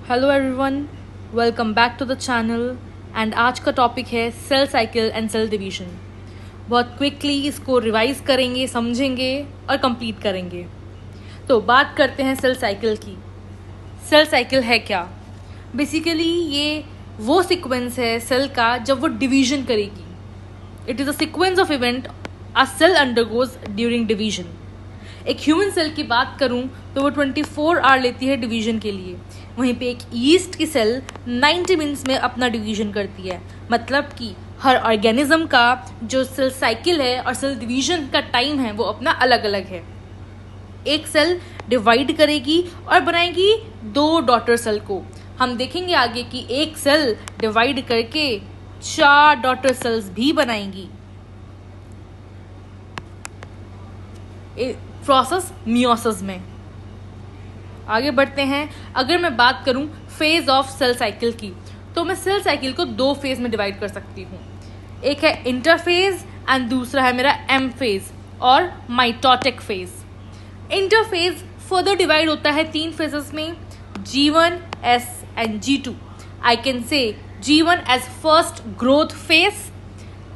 Hello everyone, welcome back to the channel. And आज का topic है cell cycle and cell division. बहुत quickly इसको रिवाइज करेंगे, समझेंगे और कंप्लीट करेंगे। तो बात करते हैं सेल साइकिल की। सेल साइकिल है क्या? बेसिकली ये वो सीक्वेंस है सेल का जब वो डिवीजन करेगी। It is a sequence of event a cell undergoes during division. एक ह्यूमन सेल की बात करूं तो वो 24 आवर लेती है डिवीजन के लिए। वहीं पे एक यीस्ट की सेल 90 मिनट्स में अपना डिवीजन करती है। मतलब कि हर ऑर्गेनिज्म का जो सेल साइकिल है और सेल डिवीजन का टाइम है वो अपना अलग अलग है। एक सेल डिवाइड करेगी और बनाएगी 2 डॉटर सेल को। हम देखेंगे आगे कि एक सेल डिवाइड करके 4 डॉटर सेल्स भी बनाएंगी। प्रोसेस मियोसिस में। आगे बढ़ते हैं। अगर मैं बात करूं फेज ऑफ सेल साइकिल की, तो मैं सेल साइकिल को 2 फेज में डिवाइड कर सकती हूँ। एक है इंटरफेज एंड दूसरा है मेरा एम फेज और mitotic phase. Interphase further divide होता है 3 फेजेस में, G1, S and G2। I can say G1 as first growth phase,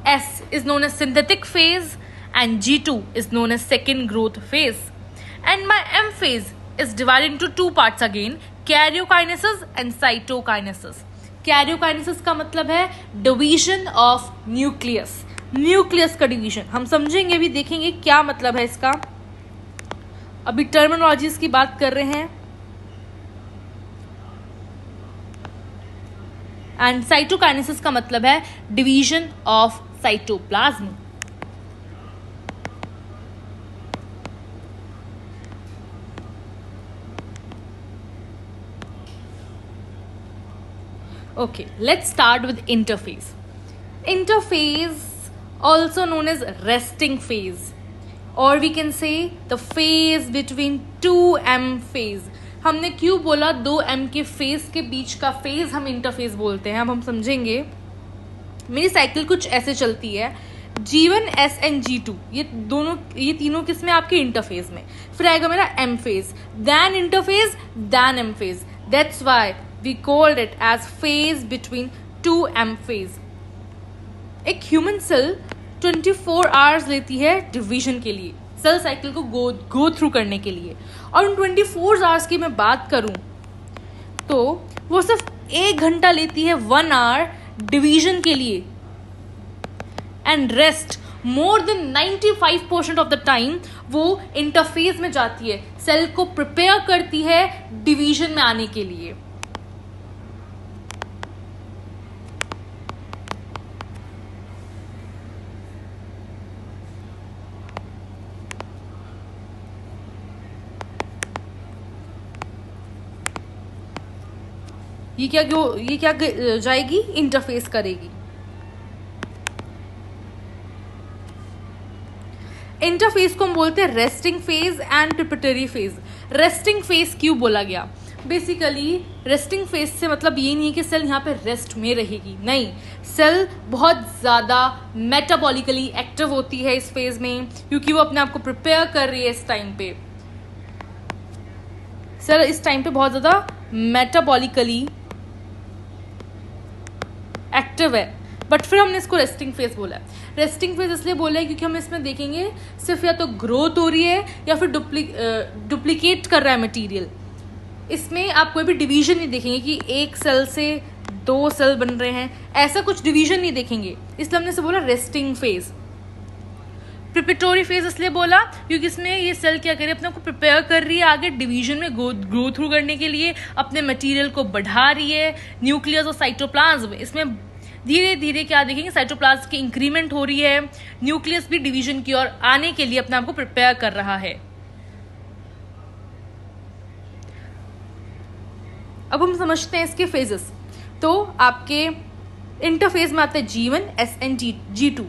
S is known as synthetic phase and G2 is known as second growth phase. And my M phase is divided into 2 parts again, karyokinesis and cytokinesis. Karyokinesis का मतलब है division of nucleus. Nucleus का division हम समझेंगे, भी देखेंगे क्या मतलब है इसका। अभी टर्मिनोलॉजीज की बात कर रहे हैं। एंड साइटोकाइनेसिस का मतलब है division of cytoplasm. Okay, let's start with interphase. Interphase, also known as resting phase, or we can say the phase between 2M phase. हमने क्यों बोला 2M के फेज के बीच का फेज हम इंटरफेज बोलते हैं, अब हम समझेंगे। मेरी साइकिल कुछ ऐसे चलती है, G1, S एंड G2 ये तीनों किस में? आपके इंटरफेज में। फिर आएगा मेरा M phase, then interphase, then M phase. That's why we called it as phase between 2M phase. एक ह्यूमन सेल 24 आवर्स लेती है डिवीजन के लिए, सेल साइकिल को गो थ्रू करने के लिए। और उन 24 आवर्स की मैं बात करूं तो वो सिर्फ 1 घंटा लेती है 1 आवर डिवीजन के लिए। And rest more than 95% of the time वो इंटरफेज में जाती है, सेल को प्रिपेयर करती है डिवीजन में आने के लिए। ये क्या जाएगी? इंटरफेस करेगी। इंटरफेस को हम बोलते हैं resting phase and preparatory phase. Resting phase क्यों बोला गया? बेसिकली रेस्टिंग फेज से मतलब ये नहीं कि सेल यहाँ पे रेस्ट में रहेगी, नहीं। सेल बहुत ज़्यादा मेटाबॉलिकली एक्टिव होती है इस फेज में, क्योंकि वो अपने आप को प्रिपेयर कर रही है इस टाइम पे। सेल इस टाइम पे बहुत ज़्यादा मेटाबॉलिकली एक्टिव है, बट फिर हमने इसको रेस्टिंग फेज बोला है। रेस्टिंग फेज इसलिए बोला है क्योंकि हम इसमें देखेंगे सिर्फ या तो ग्रोथ हो रही है या फिर डुप्लीकेट कर रहा है मटेरियल। इसमें आप कोई भी डिवीजन नहीं देखेंगे कि एक सेल से 2 सेल बन रहे हैं, ऐसा कुछ डिवीजन नहीं देखेंगे, इसलिए हमने इसे बोला रेस्टिंग फेज। प्रिपरेटरी फेज इसलिए बोला क्योंकि इसमें ये सेल क्या करे, अपने को प्रिपेयर कर रही है आगे डिवीजन में ग्रो थ्रू करने के लिए, अपने मटेरियल को बढ़ा रही है। न्यूक्लियस और साइटोप्लाज्म, इसमें धीरे धीरे क्या देखेंगे, साइटोप्लाज्म की इंक्रीमेंट हो रही है, न्यूक्लियस भी डिवीजन की ओर आने के लिए अपने आप को प्रिपेयर कर रहा है। अब हम समझते हैं इसके फेजेस। तो आपके इंटरफेज में आते हैं G1, S and G2।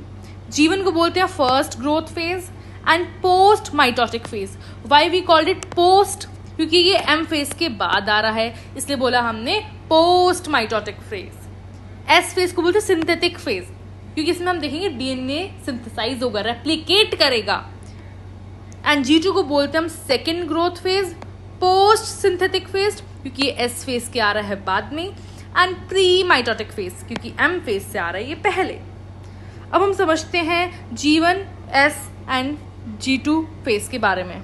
G1 को बोलते हैं first growth phase and post mitotic phase. Why we called it post? क्योंकि ये M फेज के बाद आ रहा है, इसलिए बोला हमने post mitotic phase. S phase को बोलते हैं सिंथेटिक फेज, क्योंकि इसमें हम देखेंगे DNA सिंथेसाइज होगा, रेप्लिकेट करेगा। एंड G2 को बोलते हैं हम second growth phase post synthetic phase क्योंकि ये एस फेज के आ रहा है बाद में, एंड प्री माइटोटिक फेज क्योंकि एम फेज से आ रहा है ये पहले। अब हम समझते हैं G1, S and G2 phase के बारे में।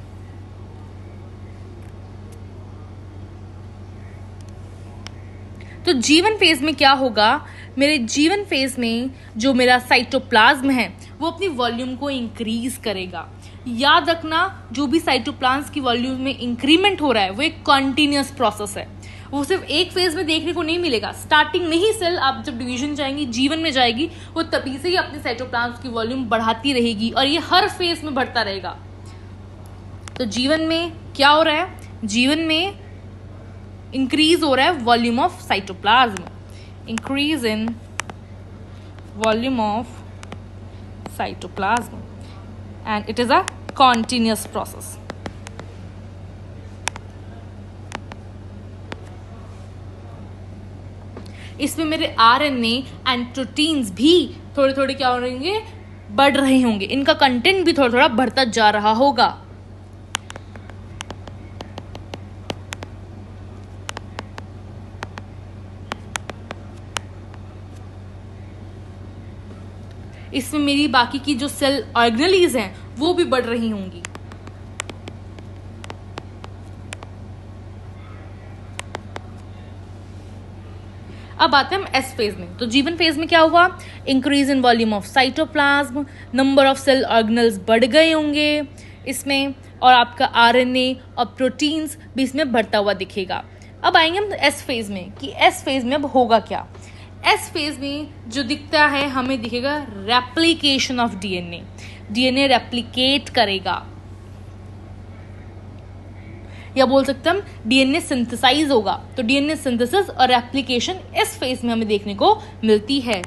तो G1 फेज में क्या होगा, मेरे G1 फेज में जो मेरा साइटोप्लाज्म है वो अपनी वॉल्यूम को इंक्रीज करेगा। याद रखना, जो भी साइटोप्लाज्म की वॉल्यूम में इंक्रीमेंट हो रहा है वो एक कॉन्टिन्यूस प्रोसेस है, वो सिर्फ एक फेज में देखने को नहीं मिलेगा। स्टार्टिंग में ही सेल आप जब डिवीजन जाएंगी, G1 में जाएगी, वो तभी से ही अपने साइटोप्लाज्म की वॉल्यूम बढ़ाती रहेगी और ये हर फेज में बढ़ता रहेगा। तो G1 में क्या हो रहा है, G1 में इंक्रीज हो रहा है volume of cytoplasm, increase in volume of cytoplasm, and it is a continuous process. इसमें मेरे RNA एंड प्रोटीन्स भी थोड़े थोड़े क्या हो रहेंगे, बढ़ रहे होंगे, इनका कंटेंट भी थोड़ा थोड़ा बढ़ता जा रहा होगा। इसमें मेरी बाकी की जो सेल ऑर्गेनेलीज हैं वो भी बढ़ रही होंगी। अब आते हैं हम एस फेज में। तो G1 फेज में क्या हुआ, increase in volume of cytoplasm, number of cell organelles बढ़ गए होंगे इसमें, और आपका RNA और प्रोटीन्स भी इसमें बढ़ता हुआ दिखेगा। अब आएंगे हम एस फेज में कि एस फेज में अब होगा क्या। एस फेज में जो दिखता है हमें दिखेगा रेप्लिकेशन ऑफ डीएनए रेप्लिकेट करेगा, या बोल सकते हम डीएनए सिंथेसाइज होगा। तो डीएनए सिंथेसिस और रेप्लिकेशन इस फेज में हमें देखने को मिलती है।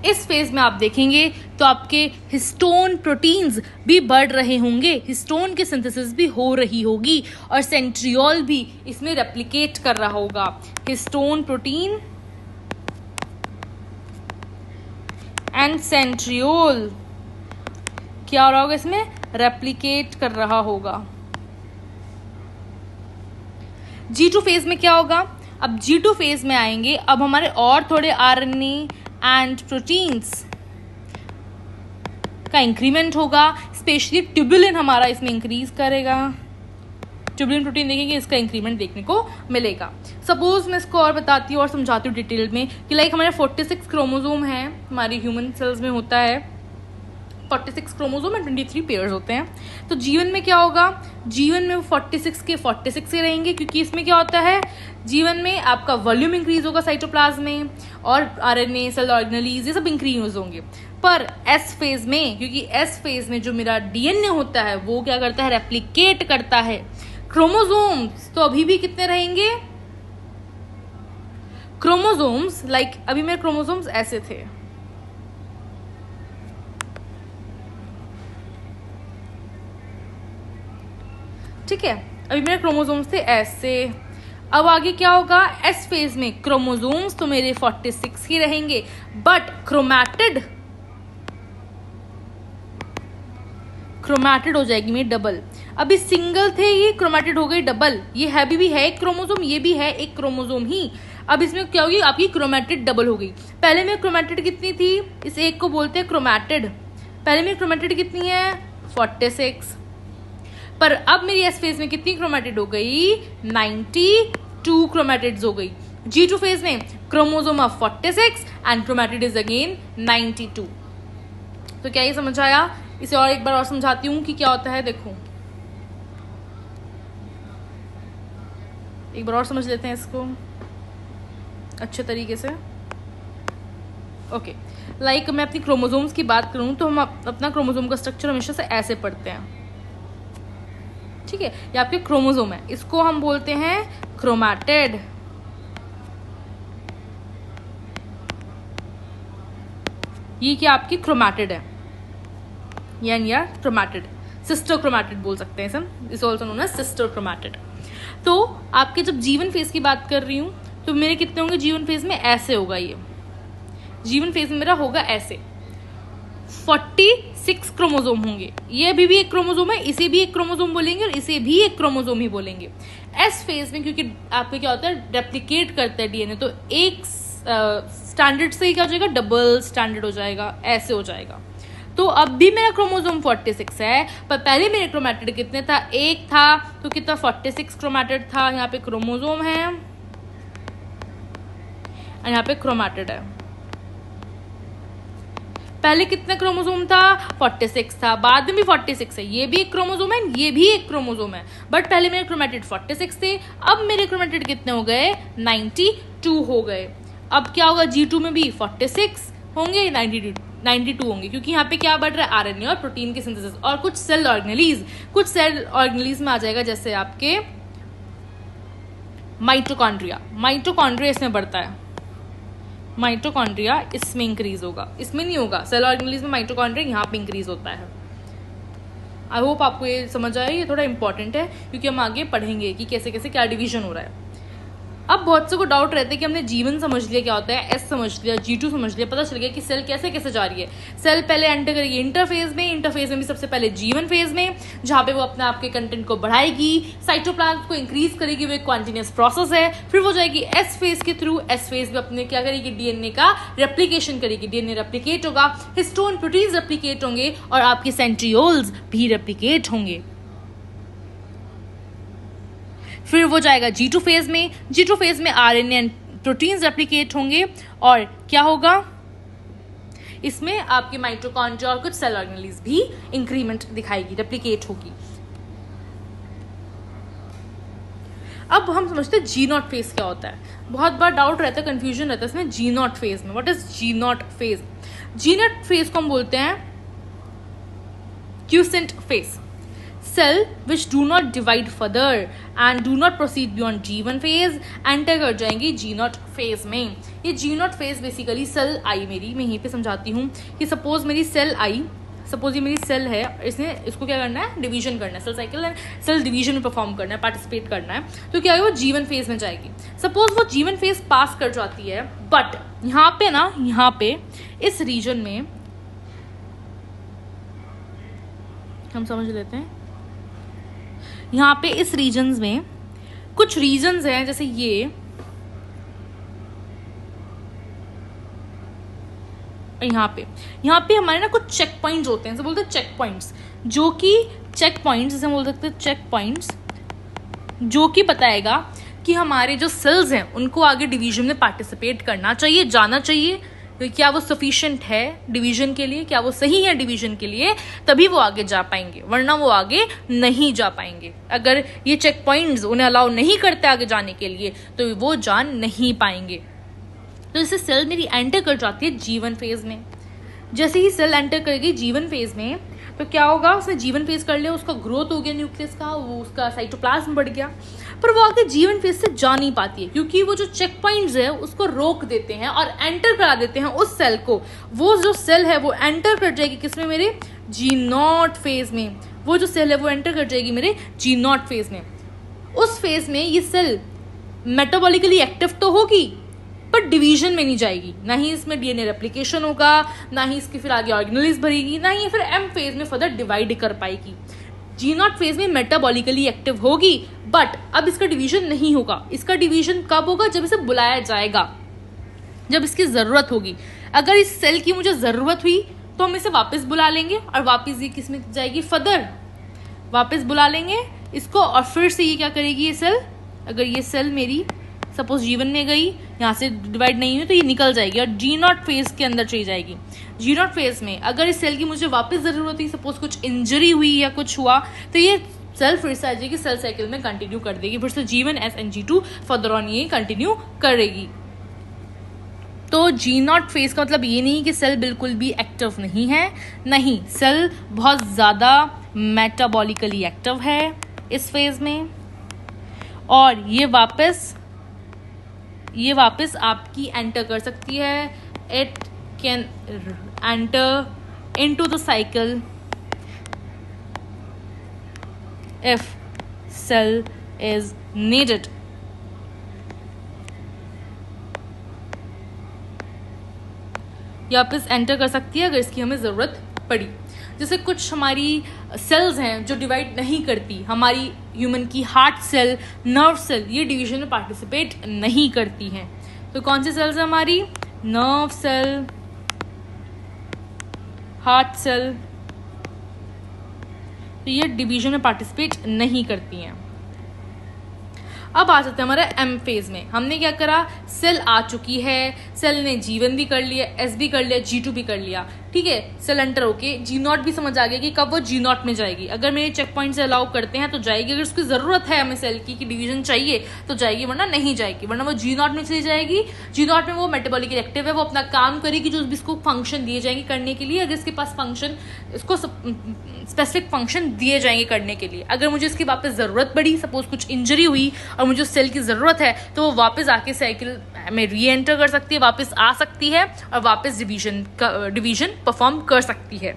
इस फेज में आप देखेंगे तो आपके हिस्टोन प्रोटीन्स भी बढ़ रहे होंगे, हिस्टोन की सिंथेसिस भी हो रही होगी, और सेंट्रियोल भी इसमें रेप्लिकेट कर रहा होगा। हिस्टोन प्रोटीन एंड सेंट्रियोल क्या हो रहा होगा, इसमें रेप्लिकेट कर रहा होगा। G2 फेज में क्या होगा, अब G2 फेज में आएंगे, अब हमारे और थोड़े RNA एंड प्रोटीन्स का इंक्रीमेंट होगा, स्पेशली ट्यूबुलिन हमारा इसमें इंक्रीज करेगा। ट्यूबुलिन प्रोटीन देखेंगे, इसका इंक्रीमेंट देखने को मिलेगा। सपोज मैं इसको और बताती हूँ और समझाती हूँ डिटेल में कि लाइक हमारे 46 क्रोमोसोम है, हमारी ह्यूमन सेल्स में होता है 46 क्रोमोसोम एंड 23 पेयर्स होते हैं। तो G1 में क्या होगा, G1 में 46 के 46 से रहेंगे, क्योंकि इसमें क्या होता है, G1 में आपका वॉल्यूम इंक्रीज होगा साइटोप्लाज्म में, और RNA सेल ऑर्गेनेलीज ये सब इंक्रीज होंगे। पर एस फेज में, क्योंकि एस फेज में जो मेरा डीएनए होता है वो क्या करता है, रेप्लिकेट करता है। क्रोमोसोम्स तो अभी भी कितने रहेंगे, क्रोमोसोम्स लाइक अभी मेरे क्रोमोसोम्स ऐसे थे, ठीक है, अभी मेरे क्रोमोसोम्स थे ऐसे। अब आगे क्या होगा, एस फेज में क्रोमोसोम्स तो मेरे 46 ही रहेंगे, बट क्रोमैटिड हो जाएगी मेरी डबल। अभी सिंगल थे, ये क्रोमैटिड हो गई डबल, ये है भी है एक क्रोमोसोम, ये भी है एक क्रोमोसोम ही। अब इसमें क्या होगी, आपकी क्रोमैटिड डबल हो गई। पहले में क्रोमैटिड कितनी थी, इस एक को बोलते हैं क्रोमैटिड, पहले में क्रोमैटिड कितनी है 46, पर अब मेरी एस फेज में कितनी क्रोमैटिड हो गई, 92 क्रोमैटिड्स हो गई। G2 फेज में chromosome of 46 and chromatid is again 92। तो क्या ये समझ आया, इसे और एक बार और समझाती हूँ कि क्या होता है। देखो एक बार और समझ लेते हैं इसको अच्छे तरीके से। ओके, लाइक मैं अपनी क्रोमोसोम्स की बात करूँ तो हम अपना क्रोमोसोम का स्ट्रक्चर हमेशा से ऐसे पढ़ते हैं, ठीक है, ये आपके क्रोमोसोम है, इसको हम बोलते हैं क्रोमैटिड। ये क्या आपकी क्रोमैटिड है, यानी यार क्रोमैटिड। सिस्टर क्रोमैटिड बोल सकते हैं इसे also known as sister chromatid. तो आपके जब जीवन फेज की बात कर रही हूँ तो मेरे कितने होंगे जीवन फेज में, ऐसे होगा ये जीवन फेज में मेरा होगा ऐसे 46 क्रोमोसोम होंगे। ये अभी भी एक क्रोमोसोम है, इसे भी एक क्रोमोसोम बोलेंगे और इसे भी एक क्रोमोसोम ही बोलेंगे। एस फेज में क्योंकि आपके क्या होता है, रेप्लिकेट करता है डीएनए, तो एक स्टैंडर्ड से ही क्या हो जाएगा, डबल स्टैंडर्ड हो जाएगा, ऐसे हो जाएगा। तो अब भी मेरा क्रोमोसोम 46 है, पर पहले मेरे क्रोमैटिड कितने था, एक था, तो कितना 46 क्रोमैटिड था। यहाँ पे क्रोमोसोम है और यहाँ पे क्रोमैटिड है। पहले कितने क्रोमोसोम था, 46 था, बाद में भी 46 है, ये भी एक क्रोमोसोम है, ये भी एक क्रोमोसोम है, बट पहले मेरे क्रोमैटिड 46 थे, अब मेरे क्रोमैटिड कितने हो गए, 92 हो गए। अब क्या होगा, G2 में भी 46 होंगे, 92 होंगे, क्योंकि यहाँ पे क्या बढ़ रहा है, आरएनए और प्रोटीन की सिंथेसिस और कुछ सेल ऑर्गेनेलीज में आ जाएगा, जैसे आपके माइटोकॉन्ड्रिया इसमें बढ़ता है, माइटोकॉन्ड्रिया इसमें इंक्रीज होगा, इसमें नहीं होगा। सेल ऑर्गेनेलीज में माइटोकॉन्ड्रिया यहाँ पे इंक्रीज होता है। आई होप आपको ये समझ आए, ये थोड़ा इंपॉर्टेंट है क्योंकि हम आगे पढ़ेंगे कि कैसे कैसे क्या डिवीजन हो रहा है। अब बहुत से को डाउट रहता है कि हमने जीवन समझ लिया क्या होता है, एस समझ लिया, G2 समझ लिया, पता चल गया कि सेल कैसे कैसे जा रही है। सेल पहले एंटर करेगी इंटरफेज में भी सबसे पहले जीवन फेज में, जहाँ पे वो अपने आपके कंटेंट को बढ़ाएगी, साइटोप्लाज्म को इंक्रीज करेगी, वो एक कॉन्टिन्यूस प्रोसेस है। फिर वो जाएगी एस फेज के थ्रू, एस फेज में अपने क्या करेगी, डीएनए का रेप्लिकेशन करेगी, डीएनए रेप्लिकेट होगा, हिस्टोन प्रोटीन्स रेप्लिकेट होंगे और आपके सेंट्रियोल्स भी रेप्लिकेट होंगे। फिर वो जाएगा G2 फेज में आरएनए एंड प्रोटीन्स रेप्लिकेट होंगे और क्या होगा, इसमें आपके माइटोकॉन्ड्रिया और कुछ सेल ऑर्गेनेलीज भी इंक्रीमेंट दिखाएगी, रेप्लिकेट होगी। अब हम समझते हैं G0 फेज क्या होता है। बहुत बार डाउट रहता है, कंफ्यूजन रहता है इसमें G0 फेज में। What is G0 phase? G0 phase को हम बोलते हैं quotient phase. Cell which do not divide further and do not proceed beyond G1 phase enter कर जाएंगी G0 phase में। ये G0 phase बेसिकली सेल आई मेरी, मैं यहीं पे समझाती हूँ कि सपोज मेरी सेल आई, सपोज ये मेरी सेल है, इसको क्या करना है, डिवीजन करना है, सेल साइकिल सेल डिवीजन में परफॉर्म करना है, पार्टिसिपेट करना है, तो क्या है वो G1 फेज में जाएगी। सपोज वो G1 फेज पास कर जाती है, बट यहाँ पे इस रीजन में हम समझ लेते हैं, यहाँ पे इस रीजन्स में कुछ रीजन्स हैं, जैसे ये यहाँ पे हमारे ना कुछ चेक पॉइंट्स होते हैं, बोलते हैं चेक पॉइंट्स, जो कि चेक पॉइंट्स जैसे हम बोल सकते हैं चेक पॉइंट्स, जो कि बताएगा कि हमारे जो सेल्स हैं उनको आगे डिवीजन में पार्टिसिपेट करना चाहिए, जाना चाहिए, क्या वो सफिशिएंट है डिवीजन के लिए, क्या वो सही है डिवीजन के लिए, तभी वो आगे जा पाएंगे, वरना वो आगे नहीं जा पाएंगे। अगर ये चेक पॉइंट्स उन्हें अलाउ नहीं करते आगे जाने के लिए तो वो जा नहीं पाएंगे। तो जैसे सेल मेरी एंटर कर जाती है जीवन फेज में, जैसे ही सेल एंटर करेगी जीवन फेज में तो क्या होगा, उसने जीवन फेज कर लिया, उसका ग्रोथ हो गया न्यूक्लियस का, वो उसका साइटोप्लाज्म बढ़ गया, पर वो आगे जीवन फेज से जा नहीं पाती है क्योंकि वो जो चेक पॉइंट्स है उसको रोक देते हैं और एंटर करा देते हैं उस सेल को। वो जो सेल है वो एंटर कर जाएगी किसमें, मेरे G0 फेज में। वो जो सेल है वो एंटर कर जाएगी मेरे G0 फेज में। उस फेज में ये सेल मेटाबॉलिकली एक्टिव तो होगी पर डिवीजन में नहीं जाएगी, ना ही इसमें डीएनए रेप्लिकेशन होगा, ना ही इसकी फिर आगे ऑर्गेनेलीज भरेगी, ना ही फिर एम फेज में फर्दर डिवाइड कर पाएगी। G0 फेज में मेटाबॉलिकली एक्टिव होगी, बट अब इसका डिवीजन नहीं होगा। इसका डिवीजन कब होगा, जब इसे बुलाया जाएगा, जब इसकी जरूरत होगी। अगर इस सेल की मुझे जरूरत हुई तो हम इसे वापस बुला लेंगे और वापस ये किस में जाएगी, फर्दर वापस बुला लेंगे इसको और फिर से ये क्या करेगी, ये सेल, अगर ये सेल मेरी सपोज G1 में गई, यहाँ से डिवाइड नहीं हुई तो ये निकल जाएगी और G0 फेज के अंदर चली जाएगी। G0 फेज में अगर इस सेल की मुझे वापस जरूरत हुई, सपोज कुछ इंजरी हुई या कुछ हुआ, तो ये सेल फिर से आ जाएगी, सेल साइकिल में कंटिन्यू कर देगी, फिर से G1 S and G2 further on ये कंटिन्यू करेगी। तो G0 फेज का मतलब ये नहीं कि सेल बिल्कुल भी एक्टिव नहीं है, नहीं, सेल बहुत ज़्यादा मेटाबॉलिकली एक्टिव है इस फेज में और ये वापस आपकी एंटर कर सकती है। It can enter into the cycle if cell is needed. या वापस एंटर कर सकती है अगर इसकी हमें ज़रूरत पड़ी। जैसे कुछ हमारी सेल्स हैं जो डिवाइड नहीं करती, हमारी ह्यूमन की हार्ट सेल, नर्व सेल, ये डिवीजन में पार्टिसिपेट नहीं करती हैं। तो कौन सी सेल्स है हमारी? नर्व सेल, हार्ट सेल, तो ये डिवीजन में पार्टिसिपेट नहीं करती हैं। अब आ जाते हैं हमारे एम फेज में। हमने क्या करा, सेल आ चुकी है, सेल ने G1 भी कर लिया, S भी कर लिया, G2 भी कर लिया, ठीक है। सेल एंटर होके G0 भी समझ आ गया कि कब वो G0 में जाएगी। अगर मेरे चेक पॉइंट से अलाउ करते हैं तो जाएगी, अगर उसकी ज़रूरत है हमें सेल की कि डिवीजन चाहिए तो जाएगी, वरना नहीं जाएगी, वरना वो G0 में चली जाएगी। G0 में वो मेटाबॉलिक एक्टिव है, वो अपना काम करेगी जो भी इसको फंक्शन दिए जाएंगे करने के लिए। अगर इसके पास फंक्शन, इसको स्पेसिफिक फंक्शन दिए जाएंगे करने के लिए। अगर मुझे इसकी वापस ज़रूरत पड़ी, सपोज कुछ इंजरी हुई और मुझे उस सेल की ज़रूरत है, तो वो वापस आके साइकिल में री एंटर कर सकती है, वापस आ सकती है और वापस डिवीजन परफॉर्म कर सकती है।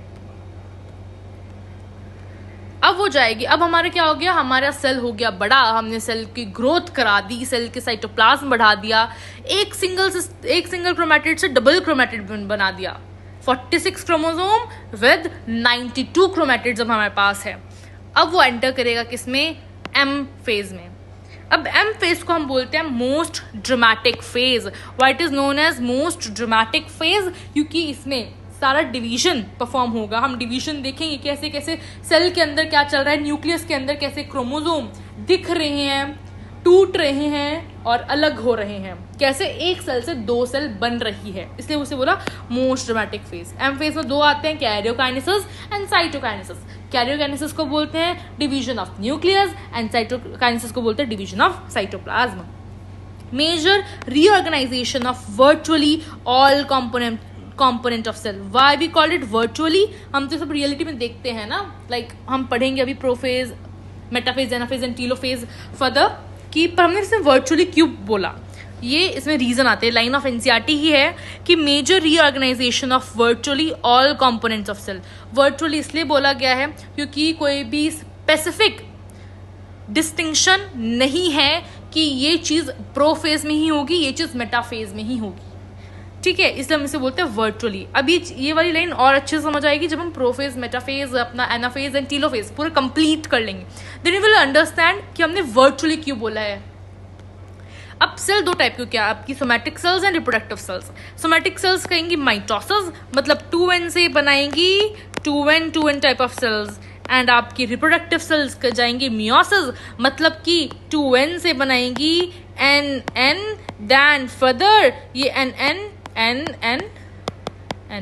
अब वो जाएगी। अब हमारा क्या हो गया, हमारा सेल हो गया बड़ा, हमने सेल की ग्रोथ करा दी, सेल के साइटोप्लाज्म बढ़ा दिया, एक सिंगल क्रोमैटिड से डबल क्रोमैटिड बना दिया। 46 क्रोमोसोम विद 92 क्रोमैटिड्स अब हमारे पास है। अब वो एंटर करेगा किसमें? एम फेज में। अब एम फेज को हम बोलते हैं most dramatic phase. Why it is known as most dramatic phase? क्योंकि इसमें सारा डिवीजन परफॉर्म होगा। हम डिवीजन देखेंगे कैसे कैसे सेल के अंदर क्या चल रहा है, न्यूक्लियस के अंदर कैसे क्रोमोसोम दिख रहे हैं, टूट रहे हैं और अलग हो रहे हैं, कैसे एक सेल से दो सेल बन रही है, इसलिए उसे बोला most dramatic phase. M phase में दो आते हैं, कैरियोकाइनेसिस एंड साइटोकाइनेसिस। कैरियोकाइनेसिस को बोलते हैं division of nucleus and cytokinesis को बोलते हैं division of cytoplasm. Major reorganisation of virtually all component of cell. Why we call it virtually? हम तो सब रियलिटी में देखते हैं ना, लाइक हम पढ़ेंगे अभी prophase, metaphase, anaphase and telophase further कि, पर हमने इसे वर्चुअली क्यों बोला, ये इसमें रीजन आते हैं। लाइन ऑफ एनसीईआरटी ही है कि major reorganisation of virtually all components of cell. Virtually इसलिए बोला गया है क्योंकि कोई भी स्पेसिफिक डिस्टिंक्शन नहीं है कि ये चीज़ प्रोफेज में ही होगी, ये चीज़ मेटाफेज में ही होगी, ठीक है, इसलिए हम इसे बोलते हैं वर्चुअली। अब ये वाली लाइन और अच्छे से समझ आएगी जब हम प्रोफेज, मेटाफेज, अपना एनाफेज एंड टीलोफेज पूरा कंप्लीट कर लेंगे, देन यू विल अंडरस्टैंड कि हमने वर्चुअली क्यों बोला है। अब सेल दो टाइप की, क्या आपकी somatic cells and reproductive cells. Somatic cells कहेंगी माइटोसिस, मतलब 2n से बनाएंगी 2n type of cells, and आपकी रिप्रोडक्टिव सेल्स जाएंगी मियोसिस, मतलब कि 2n से बनाएंगी n देन फर्दर ये n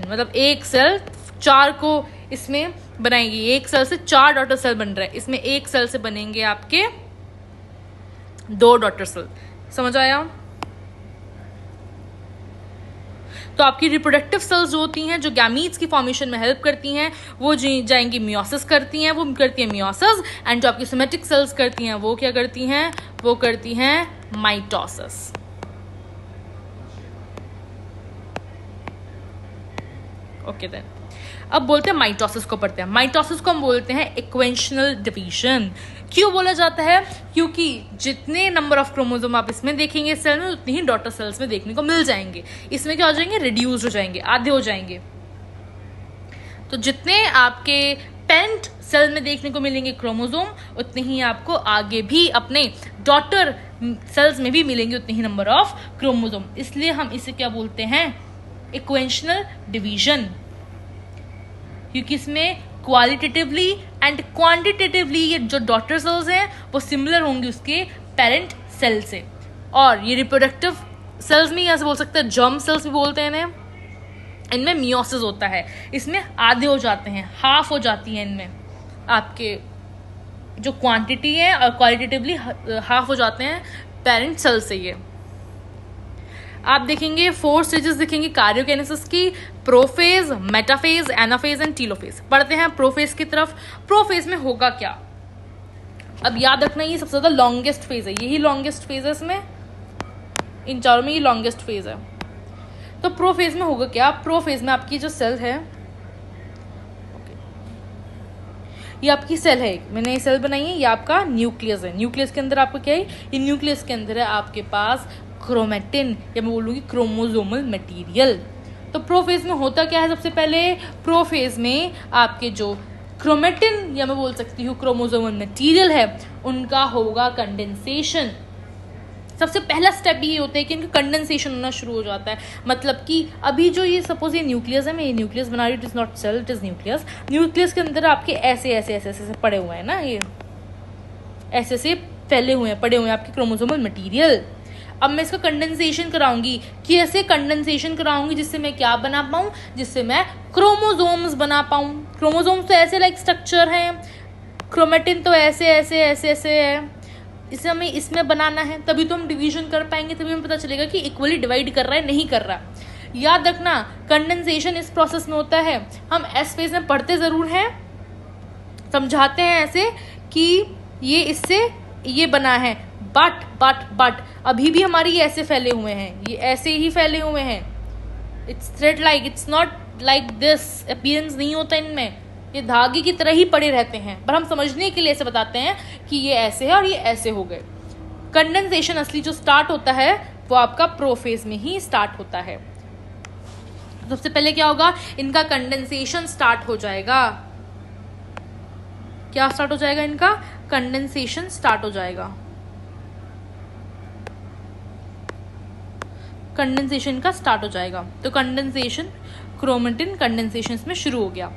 मतलब एक सेल 4 को इसमें बनाएंगी, एक सेल से 4 डॉटर सेल बन रहा है, इसमें एक सेल से बनेंगे आपके 2 डॉटर सेल। समझ आया? तो आपकी रिप्रोडक्टिव सेल्स जो होती हैं, जो गैमीट्स की फॉर्मेशन में हेल्प करती हैं, वो जाएंगी मियोसिस करती हैं, वो करती हैं मियोसिस, एंड जो आपकी सोमैटिक सेल्स करती हैं वो क्या करती हैं, वो करती हैं माइटोसिस। ओके देन अब बोलते हैं माइटोसिस को पढ़ते हैं। माइटोसिस को हम बोलते हैं इक्वेशनल डिवीजन। क्यों बोला जाता है? क्योंकि जितने नंबर ऑफ क्रोमोसोम आप इसमें देखेंगे सेल में, उतनी ही डॉटर सेल्स में देखने को मिल जाएंगे। इसमें क्या हो जाएंगे? रिड्यूस हो जाएंगे, आधे हो जाएंगे। तो जितने आपके पेरेंट सेल में देखने को मिलेंगे क्रोमोसोम, उतने ही आपको आगे भी अपने डॉटर सेल्स में भी मिलेंगे उतने ही नंबर ऑफ क्रोमोसोम। इसलिए हम इसे क्या बोलते हैं? Equational division. क्योंकि इसमें क्वालिटेटिवली एंड क्वांटिटेटिवली ये जो डॉटर सेल्स हैं वो सिमिलर होंगी उसके पेरेंट सेल से। और ये रिप्रोडक्टिव सेल्स में ऐसे बोल सकते हैं, जर्म सेल्स भी बोलते हैं इन्हें, इनमें मियोसिस होता है, इसमें आधे हो जाते हैं, हाफ हो जाती हैं इनमें आपके जो क्वांटिटी है, और क्वालिटेटिवली हाफ हो जाते हैं पेरेंट सेल से। ये आप देखेंगे 4 स्टेजेस दिखेंगे कार्योकाइनेसिस की, prophase, metaphase, anaphase and telophase. पढ़ते हैं प्रोफेज की तरफ। प्रोफेज में होगा क्या? अब याद रखना ये सबसे ज्यादा लॉन्गेस्ट फेज है, यही लॉन्गेस्ट फेज है इसमें, इन चारों में ये लॉन्गेस्ट फेज है। तो प्रोफेज में होगा क्या? प्रोफेज में आपकी जो सेल है, ये आपकी सेल है, मैंने ये सेल बनाई है, ये आपका न्यूक्लियस है। न्यूक्लियस के अंदर आपका क्या है, ये न्यूक्लियस के अंदर है आपके पास क्रोमेटिन या मैं बोलूँगी क्रोमोसोमल मटेरियल। तो प्रोफेज में होता क्या है, सबसे पहले प्रोफेज में आपके जो क्रोमेटिन या मैं बोल सकती हूँ क्रोमोसोमल मटेरियल है उनका होगा कंडेंसेशन। सबसे पहला स्टेप ये होता है कि इनका कंडेंसेशन होना शुरू हो जाता है। मतलब कि अभी जो ये सपोज ये न्यूक्लियस है, मैं ये न्यूक्लियस बना रही हूँ, it is not cell, it is nucleus. Nucleus के अंदर आपके ऐसे ऐसे ऐसे ऐसे पड़े हुए हैं ना, ये ऐसे ऐसे फैले हुए हैं, पड़े हुए हैं आपके क्रोमोसोमल मटेरियल। अब मैं इसका कंडेंसेशन कराऊंगी, कि ऐसे कंडेंसेशन कराऊंगी जिससे मैं क्या बना पाऊँ, जिससे मैं क्रोमोसोम्स बना पाऊँ। क्रोमोसोम्स तो ऐसे लाइक स्ट्रक्चर हैं, क्रोमेटिन तो ऐसे ऐसे ऐसे ऐसे है, इसे हमें इसमें बनाना है, तभी तो हम डिवीजन कर पाएंगे, तभी हमें पता चलेगा कि इक्वली डिवाइड कर रहा है नहीं कर रहा। याद रखना कंडेंसेशन इस प्रोसेस में होता है। हम एस फेज में पढ़ते ज़रूर हैं, समझाते हैं ऐसे कि ये इससे ये बना है, बट अभी भी हमारी ये ऐसे फैले हुए हैं, ये ऐसे ही फैले हुए हैं। It's thread like, it's not like this, appearance नहीं होता इनमें, ये धागे की तरह ही पड़े रहते हैं, पर हम समझने के लिए ऐसे बताते हैं कि ये ऐसे है और ये ऐसे हो गए। कंडेंसेशन असली जो स्टार्ट होता है वो आपका प्रोफेज में ही स्टार्ट होता है। सबसे पहले क्या होगा, इनका कंडेंसेशन स्टार्ट हो जाएगा। क्या स्टार्ट हो जाएगा, इनका कंडेंसेशन स्टार्ट हो जाएगा। कंडेंसेशन का स्टार्ट हो जाएगा, तो कंडेंसेशन क्रोमेटिन कंडेंसेशन में शुरू हो गया।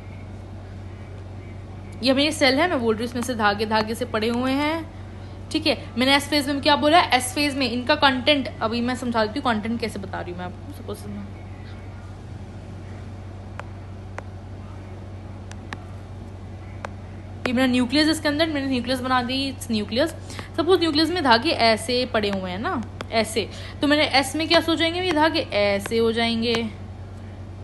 ये मेरी सेल है, मैं बोल रही हूँ इसमें से धागे धागे से पड़े हुए हैं, ठीक है। मैंने एस फेज में क्या बोला, एस फेज में इनका कंटेंट, अभी मैं समझा देती हूँ कंटेंट कैसे बता रही हूँ मैं आपको। सपोज ये मेरा न्यूक्लियस, इसके अंदर मैंने न्यूक्लियस बना दी, इट्स न्यूक्लियस। सपोज न्यूक्लियस में धागे ऐसे पड़े हुए हैं ना, ऐसे, तो मैंने एस में क्या सोचेंगे, ये धागे ऐसे हो जाएंगे,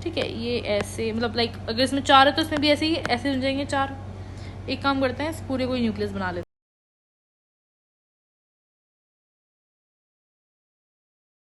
ठीक है, ये ऐसे, मतलब लाइक अगर इसमें 4 है तो इसमें भी ऐसे ही ऐसे हो जाएंगे 4। एक काम करते हैं, इस पूरे को न्यूक्लियस बना लेते हैं।